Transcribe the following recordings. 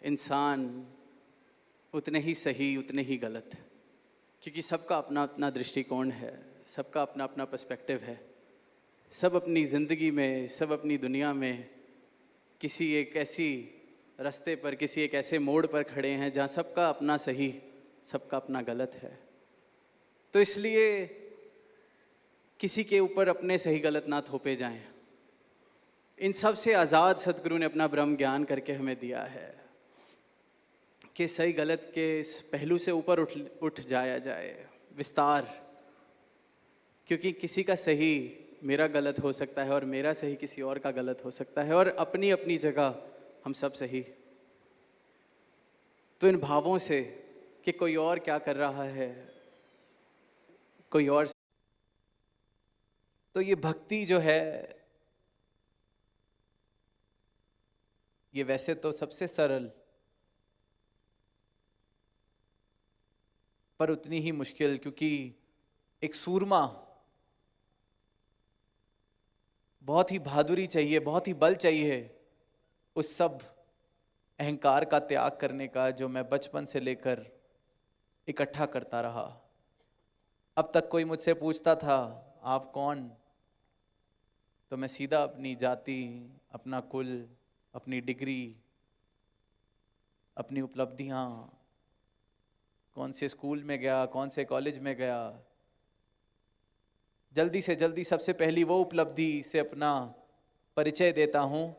इंसान उतने ही सही उतने ही गलत, क्योंकि सबका अपना अपना दृष्टिकोण है, सबका अपना अपना पर्सपेक्टिव है। सब अपनी ज़िंदगी में, सब अपनी दुनिया में किसी एक ऐसी रास्ते पर, किसी एक ऐसे मोड़ पर खड़े हैं जहाँ सबका अपना सही, सबका अपना गलत है। तो इसलिए किसी के ऊपर अपने सही गलत ना थोपे जाएं। इन सब से आज़ाद सदगुरु ने अपना ब्रह्म ज्ञान करके हमें दिया है कि सही गलत के इस पहलू से ऊपर उठ जाया जाए, विस्तार। क्योंकि किसी का सही मेरा गलत हो सकता है और मेरा सही किसी और का गलत हो सकता है, और अपनी अपनी जगह हम सब सही। तो इन भावों से कि कोई और क्या कर रहा है, कोई और, तो ये भक्ति जो है, ये वैसे तो सबसे सरल पर उतनी ही मुश्किल, क्योंकि एक सूरमा बहुत ही बहादुरी चाहिए, बहुत ही बल चाहिए उस सब अहंकार का त्याग करने का जो मैं बचपन से लेकर इकट्ठा करता रहा। अब तक कोई मुझसे पूछता था आप कौन, तो मैं सीधा अपनी जाति, अपना कुल, अपनी डिग्री, अपनी उपलब्धियां, कौन से स्कूल में गया, कौन से कॉलेज में गया, जल्दी से जल्दी सबसे पहली वो उपलब्धि से अपना परिचय देता हूं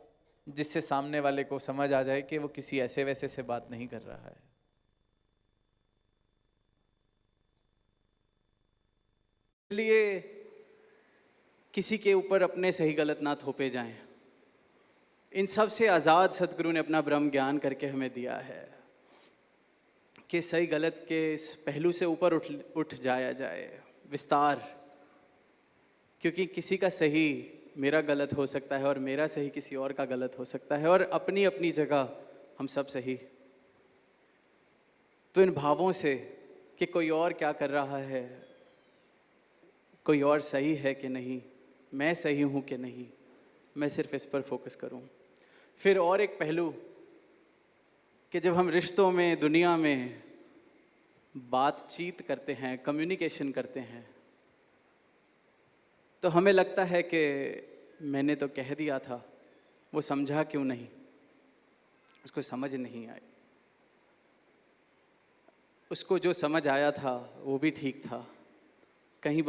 जिससे सामने वाले को समझ आ जाए कि वो किसी ऐसे वैसे से बात नहीं कर रहा है। इसलिए किसी के ऊपर अपने सही गलत ना थोपे जाएं। इन सब से आज़ाद सदगुरु ने अपना ब्रह्म ज्ञान करके हमें दिया है कि सही गलत के इस पहलू से ऊपर उठ जाया जाए, विस्तार। क्योंकि किसी का सही मेरा गलत हो सकता है और मेरा सही किसी और का गलत हो सकता है, और अपनी अपनी जगह हम सब सही। तो इन भावों से कि कोई और क्या कर रहा है, कोई और सही है कि नहीं, मैं सही हूँ कि नहीं, मैं सिर्फ इस पर फोकस करूँ। फिर और एक पहलू कि जब हम रिश्तों में, दुनिया में बातचीत करते हैं, कम्युनिकेशन करते हैं, तो हमें लगता है कि मैंने तो कह दिया था, वो समझा क्यों नहीं, उसको समझ नहीं आई, उसको जो समझ आया था वो भी ठीक था, कहीं